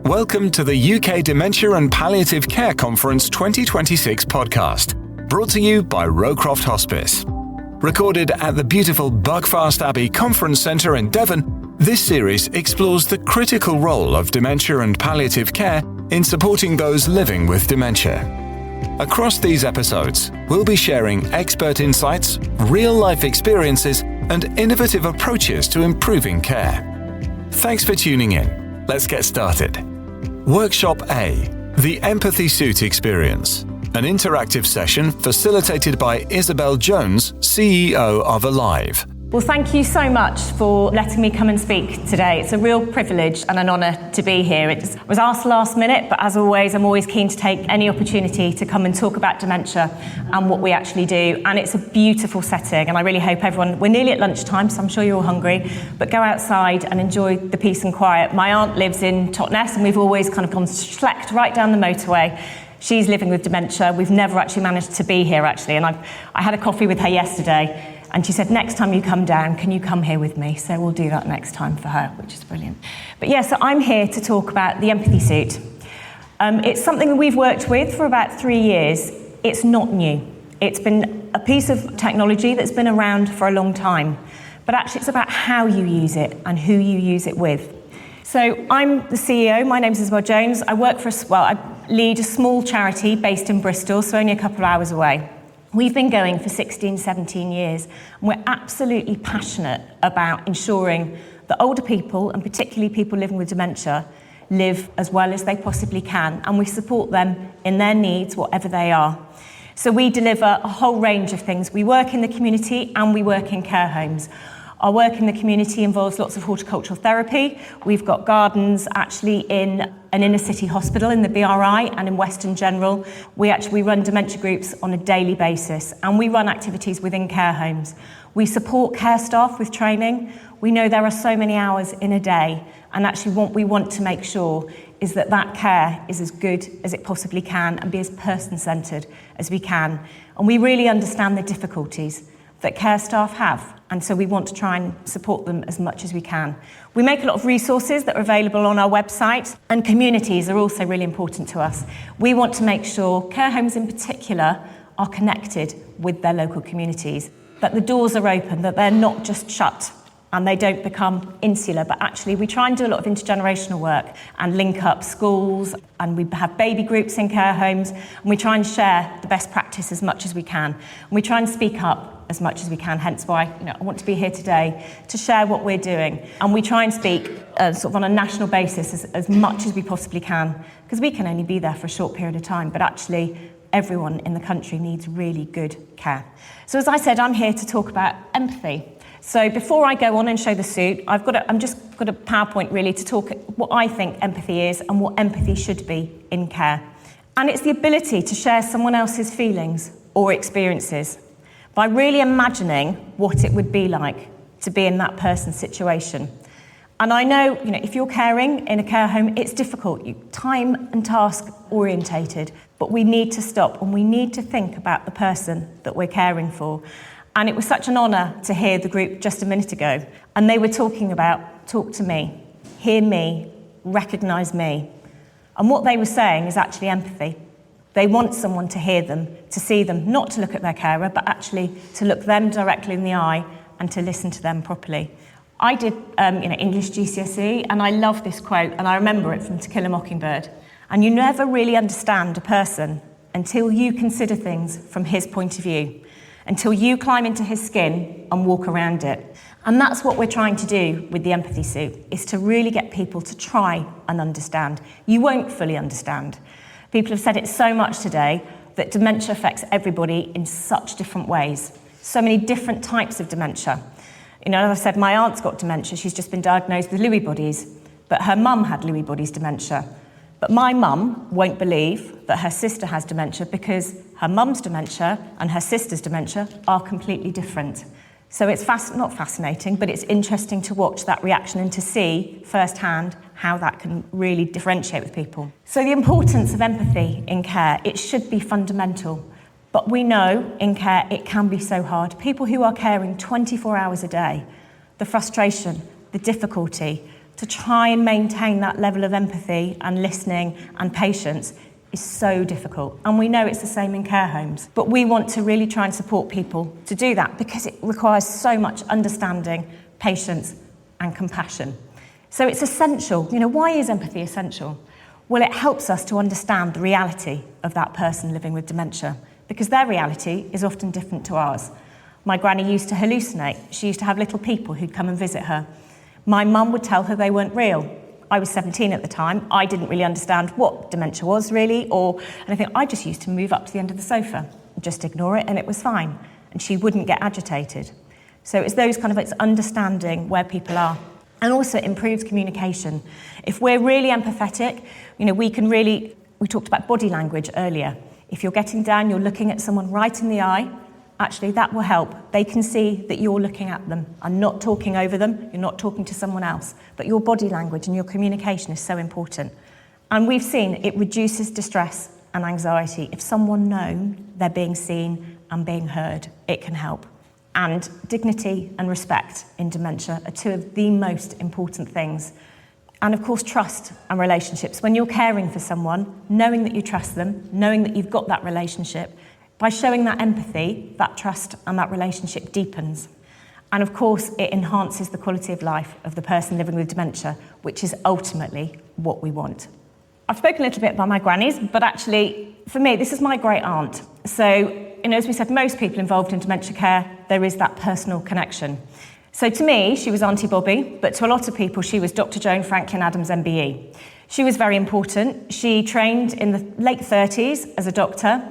Welcome to the UK Dementia and Palliative Care Conference 2026 podcast, brought to you by Rowcroft Hospice. Recorded at the beautiful Buckfast Abbey Conference Centre in Devon, this series explores the critical role of dementia and palliative care in supporting those living with dementia. Across these episodes, we'll be sharing expert insights, real-life experiences, and innovative approaches to improving care. Thanks for tuning in. Let's get started. Workshop A, the Empathy Suit Experience, an interactive session facilitated by Isobel Jones, CEO of Alive. Well, thank you so much for letting me come and speak today. It's a real privilege and an honour to be here. It was asked last minute, but as always, I'm always keen to take any opportunity to come and talk about dementia and what we actually do. And it's a beautiful setting, and I really hope everyone, we're nearly at lunchtime, so I'm sure you're all hungry, but go outside and enjoy the peace and quiet. My aunt lives in Totnes, and we've always kind of gone schlecked right down the motorway. She's living with dementia. We've never actually managed to be here, actually, and I had a coffee with her yesterday. And she said, next time you come down, can you come here with me? So we'll do that next time for her, which is brilliant. But yeah, so I'm here to talk about the Empathy Suit. It's something that we've worked with for about 3 years. It's not new. It's been a piece of technology that's been around for a long time. But actually it's about how you use it and who you use it with. So I'm the CEO, my name's Isobel Jones. I work for, I lead a small charity based in Bristol, so only a couple of hours away. We've been going for 16, 17 years, and we're absolutely passionate about ensuring that older people, and particularly people living with dementia, live as well as they possibly can, and we support them in their needs, whatever they are. So we deliver a whole range of things. We work in the community and we work in care homes. Our work in the community involves lots of horticultural therapy. We've got gardens actually in an inner city hospital in the BRI and in Western General. We run dementia groups on a daily basis, and we run activities within care homes. We support care staff with training. We know there are so many hours in a day, and actually what we want to make sure is that that care is as good as it possibly can and be as person-centred as we can. And we really understand the difficulties that care staff have, and so we want to try and support them as much as we can. We make a lot of resources that are available on our website, and communities are also really important to us. We want to make sure care homes in particular are connected with their local communities, that the doors are open, that they're not just shut and they don't become insular, but actually we try and do a lot of intergenerational work and link up schools, and we have baby groups in care homes, and we try and share the best practice as much as we can. And we try and speak up as much as we can, hence why I want to be here today to share what we're doing. And we try and speak sort of on a national basis as much as we possibly can, because we can only be there for a short period of time, but actually everyone in the country needs really good care. So as I said, I'm here to talk about empathy. So before I go on and show the suit, I've just got a PowerPoint really to talk what I think empathy is and what empathy should be in care. And it's the ability to share someone else's feelings or experiences by really imagining what it would be like to be in that person's situation. And I know, if you're caring in a care home, it's difficult, time and task orientated, but we need to stop and we need to think about the person that we're caring for. And it was such an honour to hear the group just a minute ago. And they were talking about, talk to me, hear me, recognise me. And what they were saying is actually empathy. They want someone to hear them, to see them, not to look at their carer, but actually to look them directly in the eye and to listen to them properly. I did English GCSE, and I love this quote, and I remember it from To Kill a Mockingbird. And you never really understand a person until you consider things from his point of view, until you climb into his skin and walk around it. And that's what we're trying to do with the Empathy Suit, is to really get people to try and understand. You won't fully understand. People have said it so much today that dementia affects everybody in such different ways. So many different types of dementia. As I said, my aunt's got dementia. She's just been diagnosed with Lewy bodies, but her mum had Lewy bodies dementia. But my mum won't believe that her sister has dementia because her mum's dementia and her sister's dementia are completely different. So it's not fascinating, but it's interesting to watch that reaction and to see firsthand how that can really differentiate with people. So the importance of empathy in care, it should be fundamental. But we know in care it can be so hard. People who are caring 24 hours a day, the frustration, the difficulty, To try and maintain that level of empathy and listening and patience is so difficult. And we know it's the same in care homes. But we want to really try and support people to do that because it requires so much understanding, patience and compassion. So it's essential. Why is empathy essential? Well, it helps us to understand the reality of that person living with dementia because their reality is often different to ours. My granny used to hallucinate. She used to have little people who'd come and visit her. My mum would tell her they weren't real. I was 17 at the time. I didn't really understand what dementia was really or anything. I just used to move up to the end of the sofa and just ignore it and it was fine. And she wouldn't get agitated. So it's those it's understanding where people are. And also it improves communication. If we're really empathetic, we talked about body language earlier. If you're getting down, you're looking at someone right in the eye, actually that will help. They can see that you're looking at them and not talking over them, you're not talking to someone else. But your body language and your communication is so important. And we've seen it reduces distress and anxiety. If someone knows they're being seen and being heard, it can help. And dignity and respect in dementia are two of the most important things. And of course, trust and relationships. When you're caring for someone, knowing that you trust them, knowing that you've got that relationship, by showing that empathy, that trust and that relationship deepens. And of course, it enhances the quality of life of the person living with dementia, which is ultimately what we want. I've spoken a little bit about my grannies, but actually, for me, this is my great aunt. So, as we said, most people involved in dementia care, there is that personal connection. So to me, she was Auntie Bobby, but to a lot of people, she was Dr. Joan Franklin Adams MBE. She was very important. She trained in the late 30s as a doctor.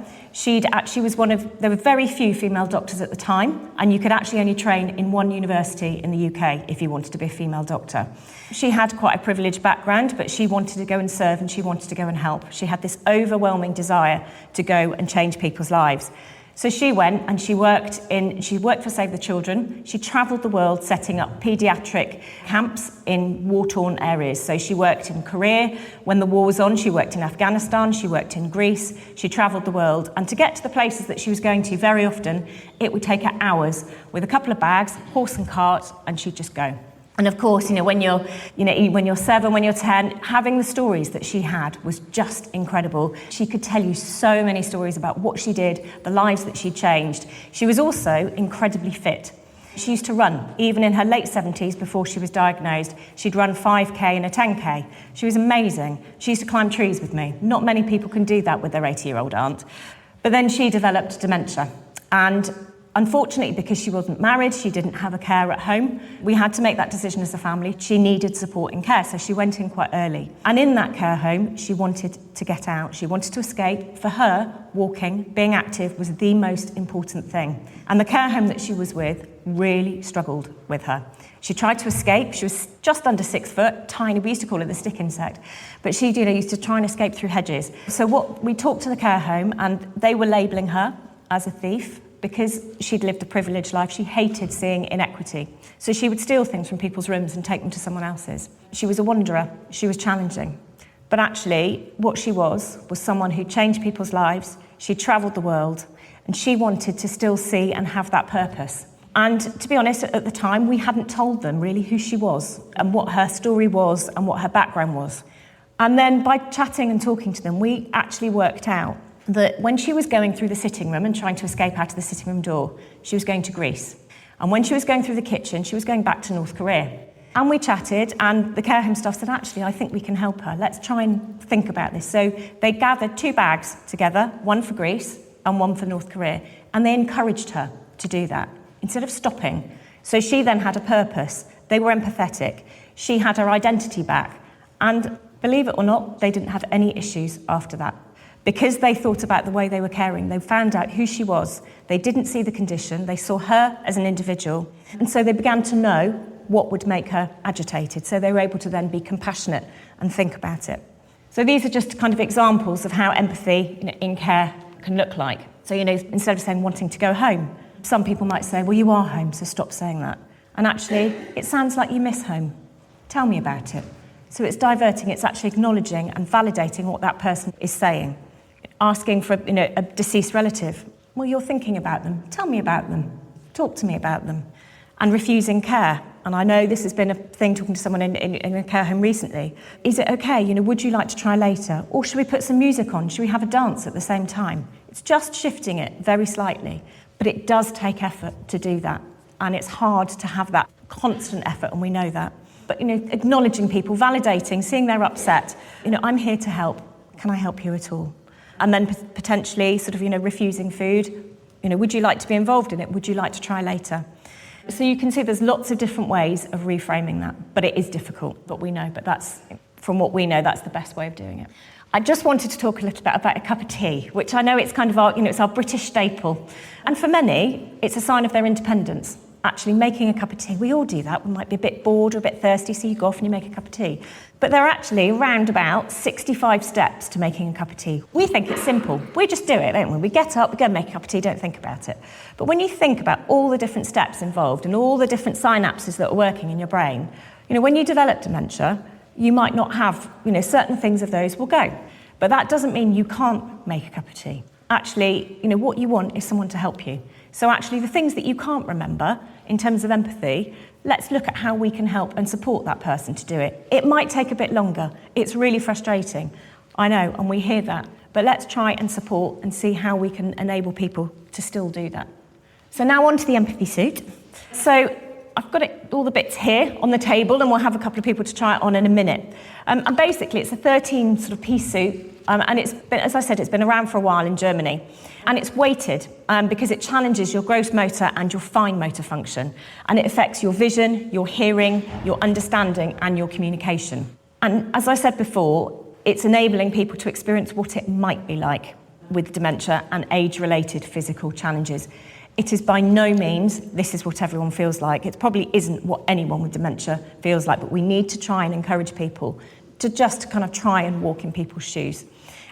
There were very few female doctors at the time, and you could actually only train in one university in the UK if you wanted to be a female doctor. She had quite a privileged background, but she wanted to go and serve and she wanted to go and help. She had this overwhelming desire to go and change people's lives. So she went and she worked for Save the Children. She travelled the world setting up paediatric camps in war-torn areas. So she worked in Korea when the war was on, she worked in Afghanistan, she worked in Greece, she travelled the world. And to get to the places that she was going to, very often, it would take her hours with a couple of bags, horse and cart, and she'd just go. And of course, when you're 7, when you're 10, having the stories that she had was just incredible. She could tell you so many stories about what she did, the lives that she changed. She was also incredibly fit. She used to run, even in her late 70s before she was diagnosed. She'd run 5K and a 10K. She was amazing. She used to climb trees with me. Not many people can do that with their 80-year-old aunt. But then she developed dementia. And unfortunately, because she wasn't married, she didn't have a carer at home. We had to make that decision as a family. She needed support in care, so she went in quite early. And in that care home, she wanted to get out. She wanted to escape. For her, walking, being active was the most important thing. And the care home that she was with really struggled with her. She tried to escape. She was just under 6 foot, tiny. We used to call her the stick insect. But she used to try and escape through hedges. So we talked to the care home, and they were labelling her as a thief, because she'd lived a privileged life. She hated seeing inequity. So she would steal things from people's rooms and take them to someone else's. She was a wanderer. She was challenging. But actually, what she was someone who changed people's lives. She travelled the world, and she wanted to still see and have that purpose. And to be honest, at the time, we hadn't told them really who she was and what her story was and what her background was. And then by chatting and talking to them, we actually worked out that when she was going through the sitting room and trying to escape out of the sitting room door, she was going to Greece. And when she was going through the kitchen, she was going back to North Korea. And we chatted, and the care home staff said, actually, I think we can help her. Let's try and think about this. So they gathered 2 bags together, one for Greece and one for North Korea. And they encouraged her to do that instead of stopping. So she then had a purpose. They were empathetic. She had her identity back. And believe it or not, they didn't have any issues after that. Because they thought about the way they were caring, they found out who she was. They didn't see the condition. They saw her as an individual. And so they began to know what would make her agitated. So they were able to then be compassionate and think about it. So these are just kind of examples of how empathy in care can look like. So, instead of saying wanting to go home, some people might say, well, you are home, so stop saying that. And actually, it sounds like you miss home. Tell me about it. So it's diverting, it's actually acknowledging and validating what that person is saying. Asking for a deceased relative. Well, you're thinking about them. Tell me about them. Talk to me about them. And refusing care. And I know this has been a thing talking to someone in a care home recently. Is it okay? Would you like to try later? Or should we put some music on? Should we have a dance at the same time? It's just shifting it very slightly. But it does take effort to do that. And it's hard to have that constant effort, and we know that. But, acknowledging people, validating, seeing they're upset. I'm here to help. Can I help you at all? And then potentially sort of, refusing food. Would you like to be involved in it? Would you like to try later? So you can see there's lots of different ways of reframing that. But it is difficult, but we know. But that's, from what we know, that's the best way of doing it. I just wanted to talk a little bit about a cup of tea, which I know it's kind of our, it's our British staple. And for many, it's a sign of their independence. Actually making a cup of tea. We all do that. We might be a bit bored or a bit thirsty, so you go off and you make a cup of tea. But there are actually around about 65 steps to making a cup of tea. We think it's simple. We just do it, don't we? We get up, we go and make a cup of tea, don't think about it. But when you think about all the different steps involved and all the different synapses that are working in your brain, when you develop dementia, you might not have, certain things of those will go. But that doesn't mean you can't make a cup of tea. Actually, what you want is someone to help you. So actually the things that you can't remember in terms of empathy, let's look at how we can help and support that person to do it. It might take a bit longer. It's really frustrating. I know, and we hear that. But let's try and support and see how we can enable people to still do that. So now on to the empathy suit. So I've got all the bits here on the table, and we'll have a couple of people to try it on in a minute. And basically it's a 13 sort of piece suit. And it's been, as I said, it's been around for a while in Germany. And it's weighted because it challenges your gross motor and your fine motor function. And it affects your vision, your hearing, your understanding, and your communication. And as I said before, it's enabling people to experience what it might be like with dementia and age-related physical challenges. It is by no means, this is what everyone feels like. It probably isn't what anyone with dementia feels like, but we need to try and encourage people to just kind of try and walk in people's shoes.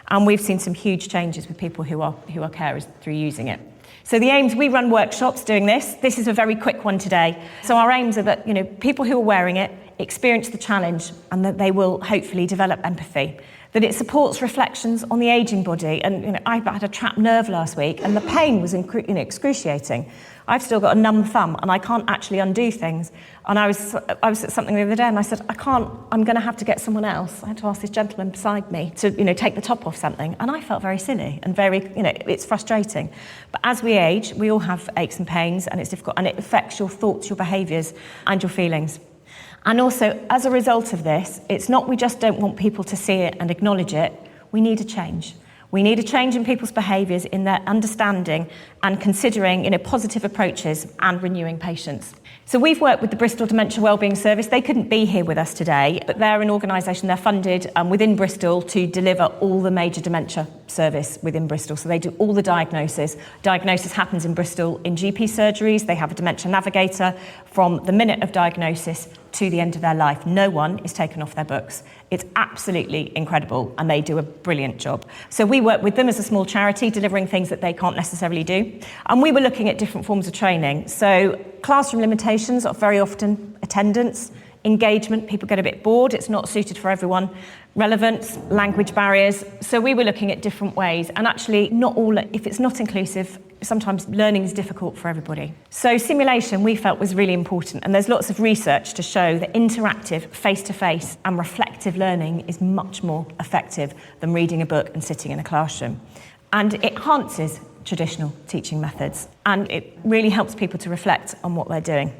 And we've seen some huge changes with people who are carers through using it. So the aims, we run workshops doing this. This is a very quick one today. So our aims are that, people who are wearing it experience the challenge and that they will hopefully develop empathy. That it supports reflections on the ageing body. And, I had a trapped nerve last week and the pain was excruciating. I've still got a numb thumb and I can't actually undo things. And I was at something the other day and I said, I'm going to have to get someone else. I had to ask this gentleman beside me to, take the top off something. And I felt very silly and very, it's frustrating. But as we age, we all have aches and pains and it's difficult and it affects your thoughts, your behaviours and your feelings. And also, as a result of this, it's not we just don't want people to see it and acknowledge it. We need a change. We need a change in people's behaviours, in their understanding and considering positive approaches and renewing patience. So we've worked with the Bristol Dementia Wellbeing Service. They couldn't be here with us today, but they're an organisation, they're funded within Bristol to deliver all the major dementia service within Bristol. So they do all the diagnosis. Diagnosis happens in Bristol in GP surgeries. They have a dementia navigator from the minute of diagnosis to the end of their life. No one is taken off their books. It's absolutely incredible and they do a brilliant job. So we work with them as a small charity, delivering things that they can't necessarily do. And we were looking at different forms of training. So classroom limitations are very often attendance, engagement, people get a bit bored, it's not suited for everyone, relevance, language barriers. So we were looking at different ways and actually not all, if it's not inclusive, sometimes learning is difficult for everybody. So simulation we felt was really important and there's lots of research to show that interactive, face-to-face and reflective learning is much more effective than reading a book and sitting in a classroom. And it enhances traditional teaching methods and it really helps people to reflect on what they're doing.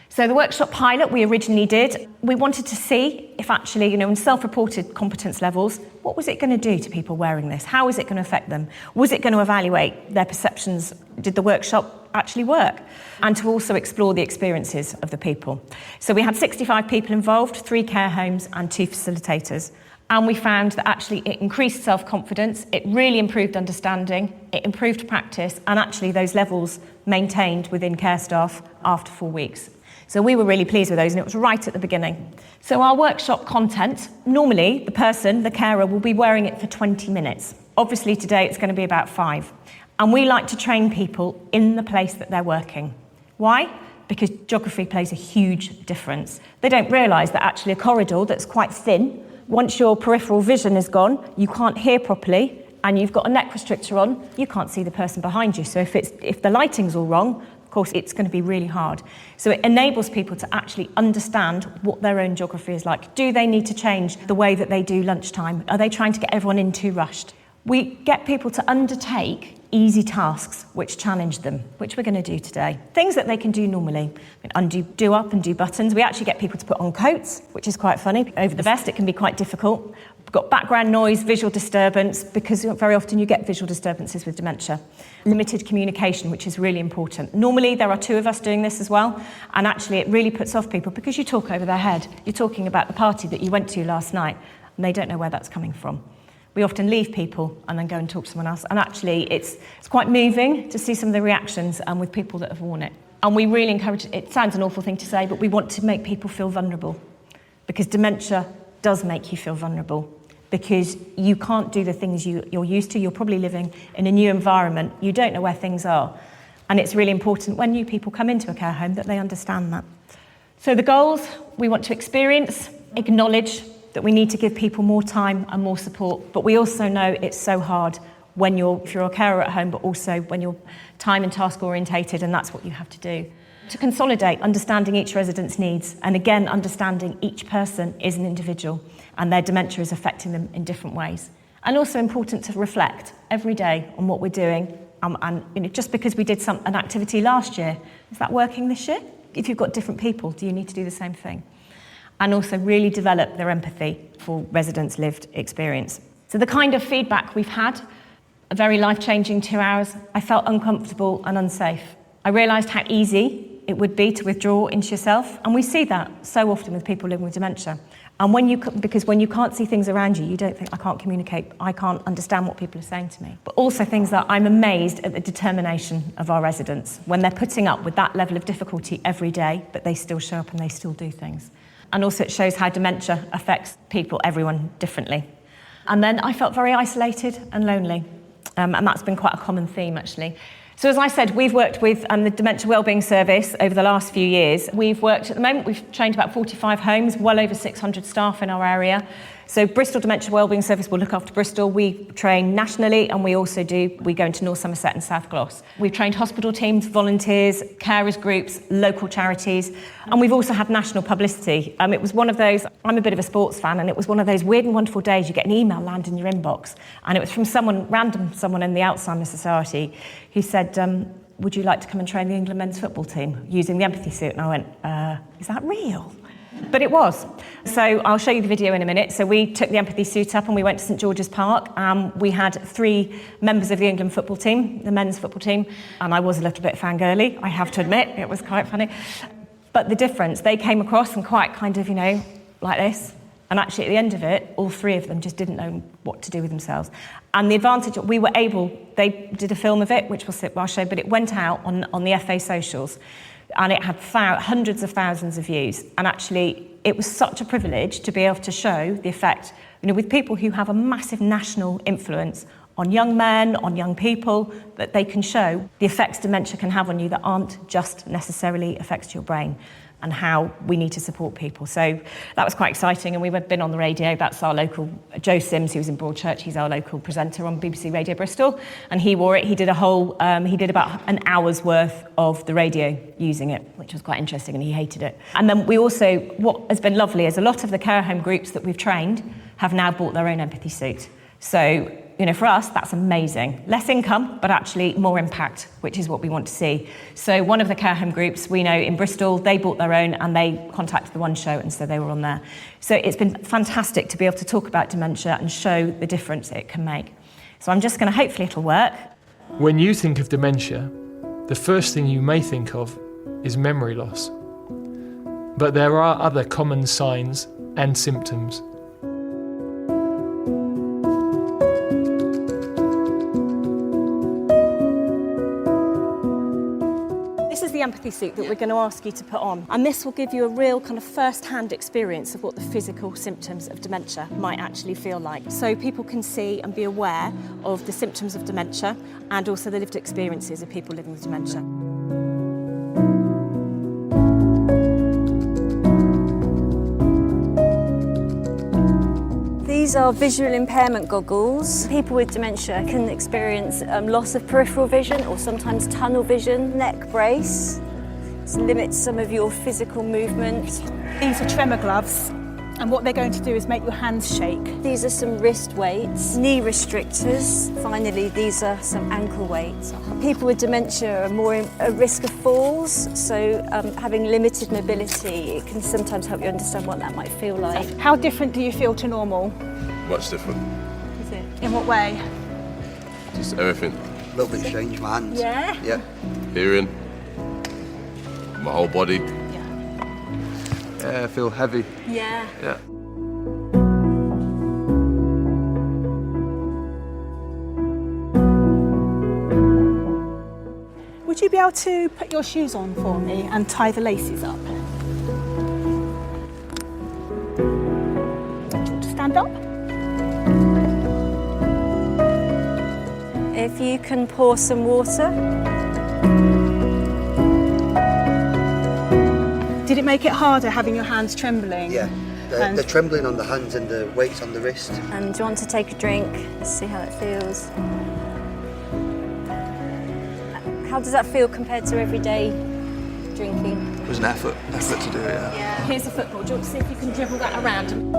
So the workshop pilot we originally did, we wanted to see if actually, in self-reported competence levels, what was it going to do to people wearing this? How is it going to affect them? Was it going to evaluate their perceptions? Did the workshop actually work? And to also explore the experiences of the people. So we had 65 people involved, 3 care homes and 2 facilitators. And we found that actually it increased self-confidence, it really improved understanding, it improved practice, and actually those levels maintained within care staff after 4 weeks. So we were really pleased with those, and it was right at the beginning. So our workshop content, normally the person, the carer, will be wearing it for 20 minutes. Obviously today it's going to be about 5. And we like to train people in the place that they're working. Why? Because geography plays a huge difference. They don't realise that actually a corridor that's quite thin, once your peripheral vision is gone, you can't hear properly, and you've got a neck restrictor on, you can't see the person behind you. So if the lighting's all wrong, of course, it's going to be really hard. So it enables people to actually understand what their own geography is like. Do they need to change the way that they do lunchtime? Are they trying to get everyone in too rushed? We get people to undertake easy tasks which challenge them, which we're going to do today. Things that they can do normally. Do up and do buttons. We actually get people to put on coats, which is quite funny. Over the vest, it can be quite difficult. We've got background noise, visual disturbance, because very often you get visual disturbances with dementia. Limited communication, which is really important. Normally, there are two of us doing this as well, and actually it really puts off people because you talk over their head. You're talking about the party that you went to last night, and they don't know where that's coming from. We often leave people and then go and talk to someone else. And actually, it's quite moving to see some of the reactions with people that have worn it. And we really encourage, it sounds an awful thing to say, but we want to make people feel vulnerable. Because dementia does make you feel vulnerable. Because you can't do the things you're used to. You're probably living in a new environment. You don't know where things are. And it's really important when new people come into a care home that they understand that. So the goals, we want to experience, acknowledge, that we need to give people more time and more support. But we also know it's so hard if you're a carer at home, but also when you're time and task orientated, and that's what you have to do. To consolidate, understanding each resident's needs, and again, understanding each person is an individual and their dementia is affecting them in different ways. And also important to reflect every day on what we're doing. And just because we did an activity last year, is that working this year? If you've got different people, do you need to do the same thing? And also really develop their empathy for residents' lived experience. So the kind of feedback we've had, a very life-changing 2 hours, I felt uncomfortable and unsafe. I realised how easy it would be to withdraw into yourself, and we see that so often with people living with dementia. And because when you can't see things around you, you don't think, I can't communicate, I can't understand what people are saying to me. But also things that I'm amazed at the determination of our residents when they're putting up with that level of difficulty every day, but they still show up and they still do things. And also it shows how dementia affects everyone differently. And then I felt very isolated and lonely. And that's been quite a common theme, actually. So as I said, we've worked with the Dementia Wellbeing Service over the last few years. We've trained about 45 homes, well over 600 staff in our area. So Bristol Dementia Wellbeing Service will look after Bristol. We train nationally, and we go into North Somerset and South Gloss. We've trained hospital teams, volunteers, carers groups, local charities, and we've also had national publicity. It was one of those, I'm a bit of a sports fan, and it was one of those weird and wonderful days you get an email land in your inbox, and it was from someone in the Alzheimer's Society who said, would you like to come and train the England men's football team using the empathy suit? And I went, is that real? But it was. So I'll show you the video in a minute. So we took the empathy suit up and we went to St George's Park. We had 3 members of the England football team, the men's football team, and I was a little bit fangirly, I have to admit. It was quite funny. But the difference, they came across and quite kind of, like this. And actually at the end of it, all 3 of them just didn't know what to do with themselves. And the advantage, they did a film of it, which I'll show, but it went out on the FA socials. And it had hundreds of thousands of views. And actually, it was such a privilege to be able to show the effect, with people who have a massive national influence on young men, on young people, that they can show the effects dementia can have on you that aren't just necessarily effects to your brain, and how we need to support people. So that was quite exciting, and we've been on the radio. That's our local, Joe Sims, who was in Broadchurch, he's our local presenter on BBC Radio Bristol, and he wore it. He did he did about an hour's worth of the radio using it, which was quite interesting, and he hated it. And then what has been lovely is a lot of the care home groups that we've trained have now bought their own empathy suit. So, for us, that's amazing. Less income, but actually more impact, which is what we want to see. So one of the care home groups we know in Bristol, they bought their own and they contacted the One Show, and so they were on there. So it's been fantastic to be able to talk about dementia and show the difference it can make. So I'm just going to, hopefully it'll work. When you think of dementia, the first thing you may think of is memory loss. But there are other common signs and symptoms. The empathy suit that we're going to ask you to put on, and this will give you a real kind of first-hand experience of what the physical symptoms of dementia might actually feel like, so people can see and be aware of the symptoms of dementia and also the lived experiences of people living with dementia. These are visual impairment goggles. People with dementia can experience loss of peripheral vision or sometimes tunnel vision. Neck brace. This limits some of your physical movement. These are tremor gloves, and what they're going to do is make your hands shake. These are some wrist weights, knee restrictors. Finally, these are some ankle weights. People with dementia are more at risk of falls, so having limited mobility, it can sometimes help you understand what that might feel like. How different do you feel to normal? Much different. Is it? In what way? Just everything. A little bit strange, my hands. Yeah? Yeah. Hearing. My whole body. Yeah, I feel heavy. Yeah. Yeah. Would you be able to put your shoes on for me and tie the laces up? Do you want to stand up? If you can pour some water. Did it make it harder having your hands trembling? Yeah. The trembling on the hands and the weights on the wrist. And do you want to take a drink? Let's see how it feels. How does that feel compared to everyday drinking? It was an effort to do it, yeah. Here's a football. Do you want to see if you can dribble that around?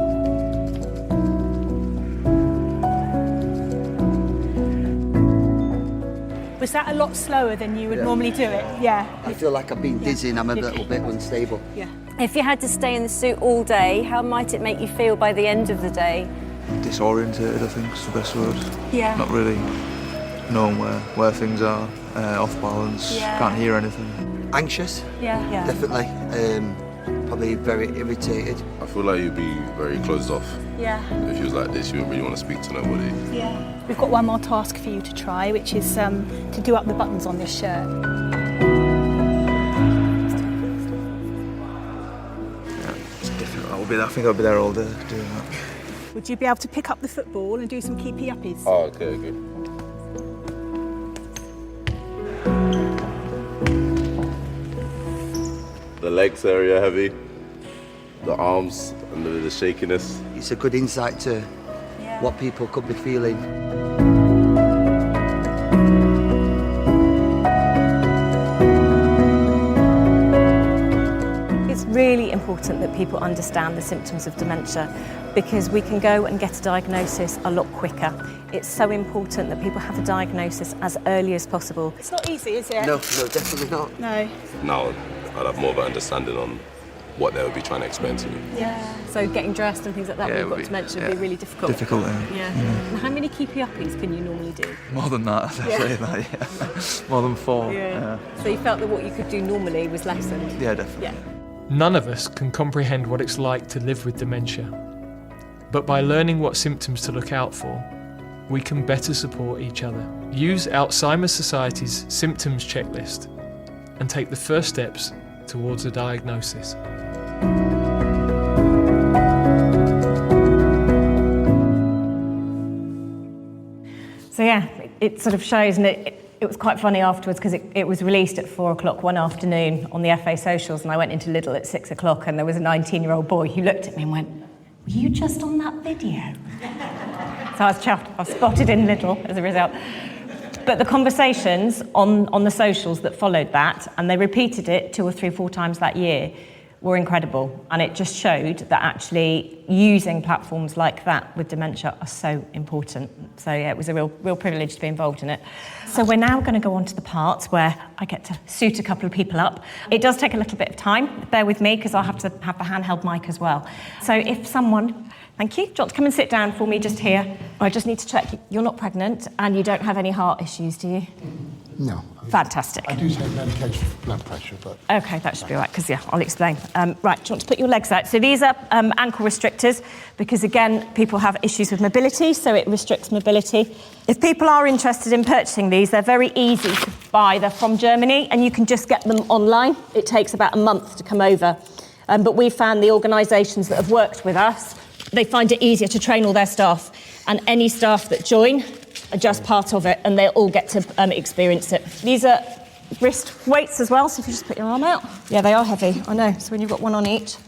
Was that a lot slower than you would normally do it? Yeah. I feel like I've been dizzy and I'm a little bit unstable. Yeah. If you had to stay in the suit all day, how might it make you feel by the end of the day? Disorientated, I think is the best word. Yeah. Not really knowing where things are, off balance, Yeah. can't hear anything. Anxious, Yeah. definitely. Probably very irritated. I feel like you'd be very closed off. Yeah. If you was like this, you wouldn't really want to speak to nobody. Yeah. We've got one more task for you to try, which is to do up the buttons on this shirt. It's difficult. I think I'll be there all day doing that. Would you be able to pick up the football and do some keepy uppies? Oh, okay. The legs area heavy, the arms and the shakiness. It's a good insight to what people could be feeling. It's really important that people understand the symptoms of dementia because we can go and get a diagnosis a lot quicker. It's so important that people have a diagnosis as early as possible. It's not easy, is it? No, definitely not. No. Now I'd have more of an understanding on what they would be trying to explain to me. Yeah. So getting dressed and things like that Yeah, when it you've would got be- dementia yeah. would be really difficult. Difficult, Yeah. And how many keepy uppies can you normally do? More than that, I'd say that, yeah. More than 4. So you felt that what you could do normally was lessened? Yeah, definitely. Yeah. None of us can comprehend what it's like to live with dementia. But by learning what symptoms to look out for, we can better support each other. Use Alzheimer's Society's symptoms checklist and take the first steps towards a diagnosis. So yeah, it sort of shows, and it was quite funny afterwards because it was released at 4 o'clock one afternoon on the FA socials, and I went into Lidl at 6 o'clock, and there was a 19-year-old boy who looked at me and went, "Were you just on that video?" So I was chuffed. I was spotted in Lidl as a result. But the conversations on the socials that followed that, and they repeated it 2 or 3 or 4 times that year, were incredible. And it just showed that actually using platforms like that with dementia are so important. So yeah, it was a real privilege to be involved in it. So we're now going to go on to the part where I get to suit a couple of people up. It does take a little bit of time. Bear with me because I'll have to have the handheld mic as well. So if someone... Thank you. Do you want to come and sit down for me just here? I just need to check you're not pregnant and you don't have any heart issues, do you? No. Fantastic. I do take medication for blood pressure, but... Okay, that should be all right, because, yeah, I'll explain. Right, do you want to put your legs out? So these are ankle restrictors, because, again, people have issues with mobility, so it restricts mobility. If people are interested in purchasing these, they're very easy to buy. They're from Germany, and you can just get them online. It takes about a month to come over. But we found the organisations that have worked with us, they find it easier to train all their staff, and any staff that join are just part of it, and they all get to experience it. These are wrist weights as well, so if you just put your arm out. Yeah, they are heavy, I know. So when you've got one on each.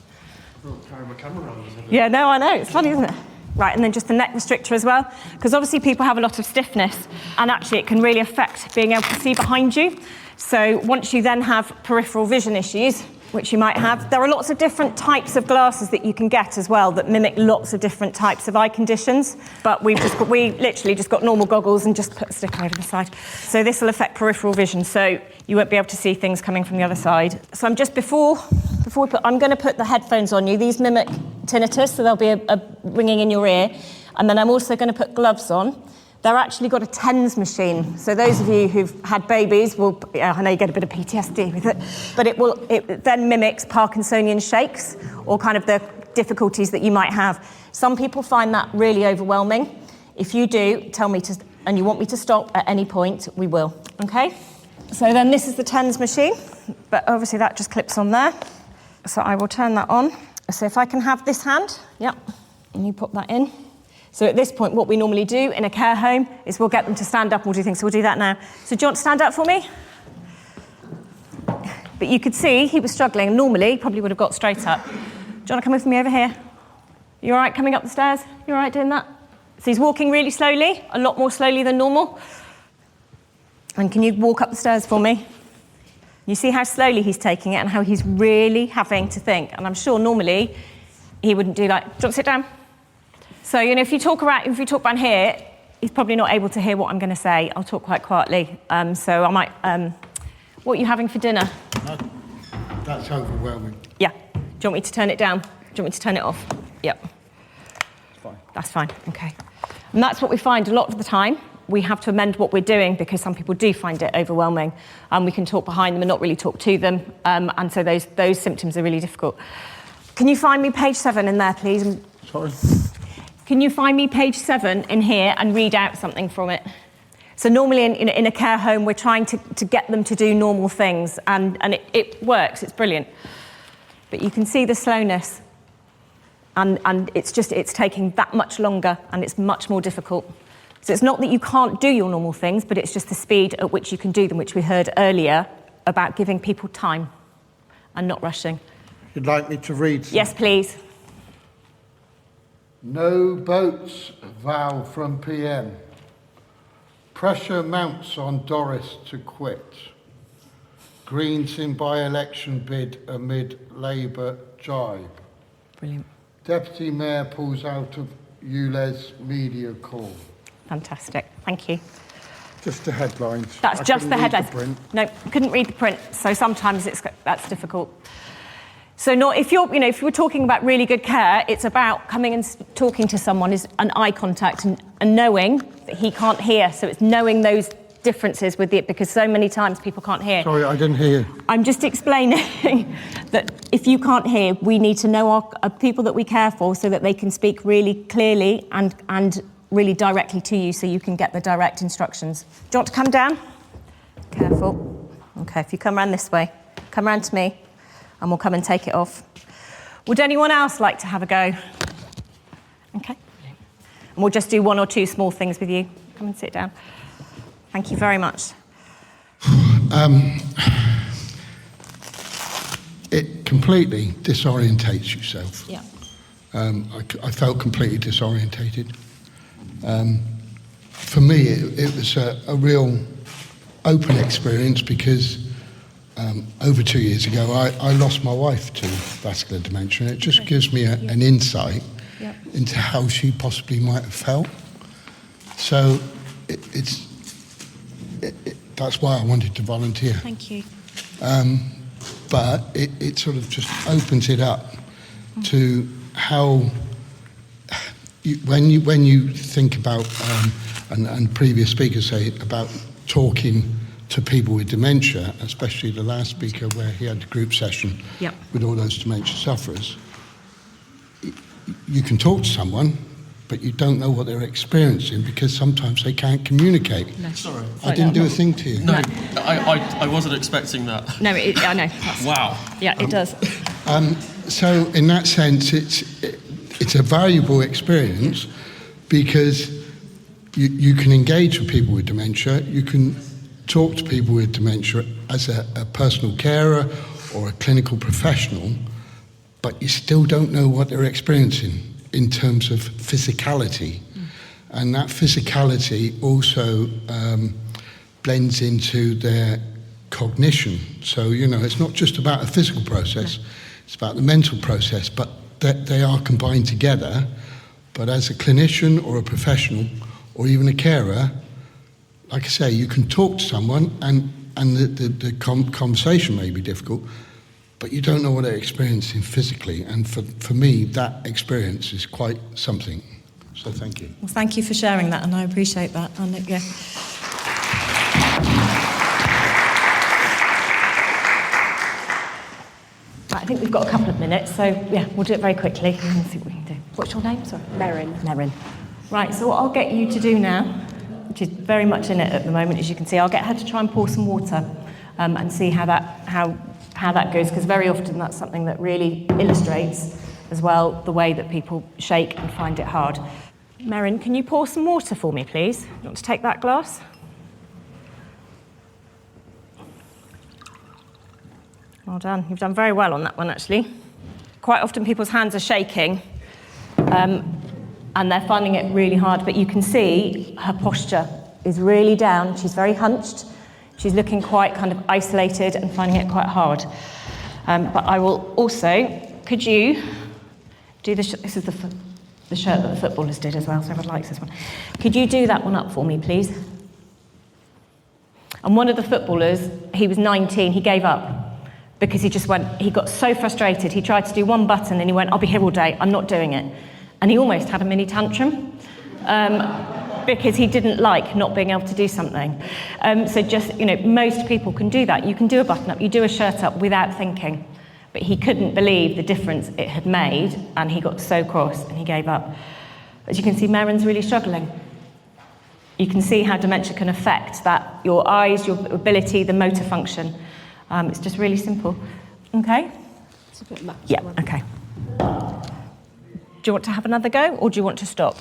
Carry my camera around. Yeah, no, I know. It's funny, isn't it? Right, and then just the neck restrictor as well, because obviously people have a lot of stiffness, and actually it can really affect being able to see behind you. So once you then have peripheral vision issues, which you might have, there are lots of different types of glasses that you can get as well that mimic lots of different types of eye conditions. But we literally just got normal goggles and just put a sticker over the side. So this will affect peripheral vision, so you won't be able to see things coming from the other side. So I'm just I'm going to put the headphones on you. These mimic tinnitus, so there'll be a ringing in your ear. And then I'm also going to put gloves on. They're actually got a TENS machine. So those of you who've had babies will, I know you get a bit of PTSD with it, but it then mimics Parkinsonian shakes or kind of the difficulties that you might have. Some people find that really overwhelming. If you do, tell me and you want me to stop at any point, we will, okay? So then this is the TENS machine, but obviously that just clips on there. So I will turn that on. So if I can have this hand, yep, and you put that in. So at this point, what we normally do in a care home is we'll get them to stand up and we'll do things. So we'll do that now. So do you want to stand up for me? But you could see he was struggling. Normally, he probably would have got straight up. Do you want to come with me over here? You all right coming up the stairs? You all right doing that? So he's walking really slowly, a lot more slowly than normal. And can you walk up the stairs for me? You see how slowly he's taking it and how he's really having to think. And I'm sure normally he wouldn't do that. Do you want to sit down? So, if you talk around here, he's probably not able to hear what I'm going to say. I'll talk quite quietly. So I might, what are you having for dinner? That's overwhelming. Yeah. Do you want me to turn it down? Do you want me to turn it off? Yep. It's fine. That's fine, okay. And that's what we find a lot of the time. We have to amend what we're doing because some people do find it overwhelming. And we can talk behind them and not really talk to them. And so those symptoms are really difficult. Can you find me page 7 in there, please? Sorry? Can you find me page 7 in here and read out something from it? So normally in a care home, we're trying to get them to do normal things, and it works, it's brilliant. But you can see the slowness, and it's taking that much longer, and it's much more difficult. So it's not that you can't do your normal things, but it's just the speed at which you can do them, which we heard earlier about giving people time and not rushing. You'd like me to read something? Yes, please. No boats, vow from PM. Pressure mounts on Doris to quit. Greens in by-election bid amid Labour jibe. Brilliant. Deputy Mayor pulls out of ULEZ media call. Fantastic, thank you. Just the headlines. That's just the headlines. No, couldn't read the print, so sometimes that's difficult. So if you're talking about really good care, it's about coming and talking to someone, is an eye contact and knowing that he can't hear. So it's knowing those differences with it, because so many times people can't hear. Sorry, I didn't hear you. I'm just explaining that if you can't hear, we need to know our people that we care for so that they can speak really clearly and really directly to you so you can get the direct instructions. Do you want to come down? Careful. Okay, if you come around this way, come around to me, and we'll come and take it off. Would anyone else like to have a go? Okay. And we'll just do 1 or 2 small things with you. Come and sit down. Thank you very much. It completely disorientates yourself. Yeah. I felt completely disorientated. For me, it was a real open experience because over 2 years ago, I lost my wife to vascular dementia, and it just gives me an insight into how she possibly might have felt. So that's why I wanted to volunteer. Thank you. But it sort of just opens it up to how, when you think about, and previous speakers say about talking to people with dementia, especially the last speaker where he had a group session with all those dementia sufferers, you can talk to someone, but you don't know what they're experiencing because sometimes they can't communicate. No. Sorry. I didn't do a thing to you. No, I wasn't expecting that. No, I know. Wow. Yeah, it does. So in that sense, it's a valuable experience because you can engage with people with dementia, you can talk to people with dementia as a personal carer or a clinical professional, but you still don't know what they're experiencing. in terms of physicality. And that physicality also blends into their cognition. So, it's not just about a physical process, it's about the mental process, but they are combined together. But as a clinician or a professional or even a carer, like I say, you can talk to someone and the conversation may be difficult, but you don't know what they're experiencing physically. And for me, that experience is quite something. So thank you. Well, thank you for sharing that, and I appreciate that. And yeah. Right, I think we've got a couple of minutes, so yeah, we'll do it very quickly and see what we can do. What's your name? Sorry. Merrin. Right, so what I'll get you to do now, which is very much in it at the moment, as you can see, I'll get her to try and pour some water and see how that goes, because very often that's something that really illustrates as well the way that people shake and find it hard. Merrin, can you pour some water for me, please? You want to take that glass? Well done. You've done very well on that one, actually. Quite often people's hands are shaking and they're finding it really hard, but you can see her posture is really down. She's very hunched. She's looking quite kind of isolated and finding it quite hard. But I will also, could you do this? This is the shirt that the footballers did as well, so everyone likes this one. Could you do that one up for me, please? And one of the footballers, he was 19, he gave up because he got so frustrated. He tried to do one button and he went, I'll be here all day, I'm not doing it. And he almost had a mini tantrum because he didn't like not being able to do something. So just, most people can do that. You can do a button up, you do a shirt up without thinking. But he couldn't believe the difference it had made, and he got so cross and he gave up. As you can see, Merrin's really struggling. You can see how dementia can affect that, your eyes, your ability, the motor function. It's just really simple. Okay? It's a bit much. Yeah, okay. Do you want to have another go, or do you want to stop?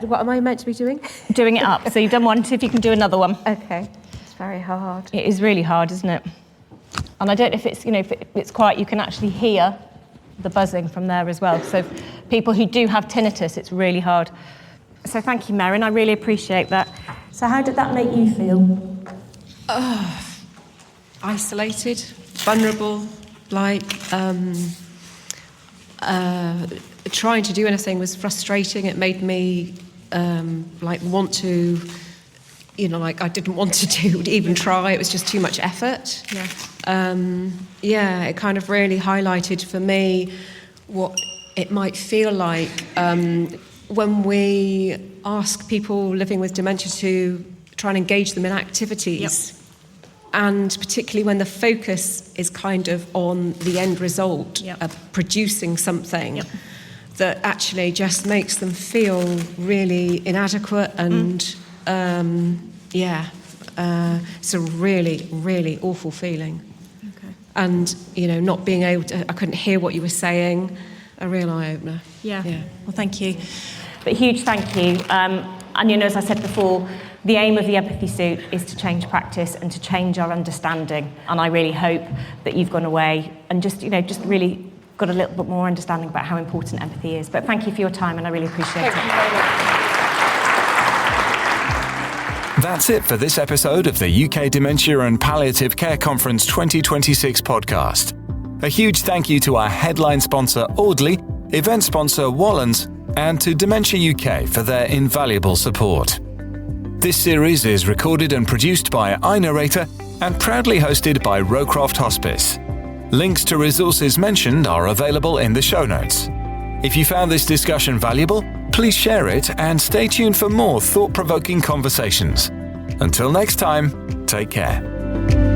What am I meant to be doing? Doing it up. So you've done one, see if you can do another one. Okay. It's very hard. It is really hard, isn't it? And I don't know if it's, if it's quiet, you can actually hear the buzzing from there as well. So people who do have tinnitus, it's really hard. So thank you, Merrin, I really appreciate that. So how did that make you feel? Isolated, vulnerable, like trying to do anything was frustrating. It made me want to, I didn't want to even try. It was just too much effort. It kind of really highlighted for me what it might feel like when we ask people living with dementia to try and engage them in activities. And particularly when the focus is kind of on the end result of producing something that actually just makes them feel really inadequate and it's a really, really awful feeling. Okay. And, not being able to, I couldn't hear what you were saying, a real eye-opener. Yeah. Well, thank you. But huge thank you. And, as I said before, the aim of the Empathy Suit is to change practice and to change our understanding. And I really hope that you've gone away and just really got a little bit more understanding about how important empathy is. But thank you for your time, and I really appreciate it. Thank you very much. That's it for this episode of the UK Dementia and Palliative Care Conference 2026 podcast. A huge thank you to our headline sponsor, Audley, event sponsor, Wallens, and to Dementia UK for their invaluable support. This series is recorded and produced by iNarrator and proudly hosted by Rowcroft Hospice. Links to resources mentioned are available in the show notes. If you found this discussion valuable, please share it and stay tuned for more thought-provoking conversations. Until next time, take care.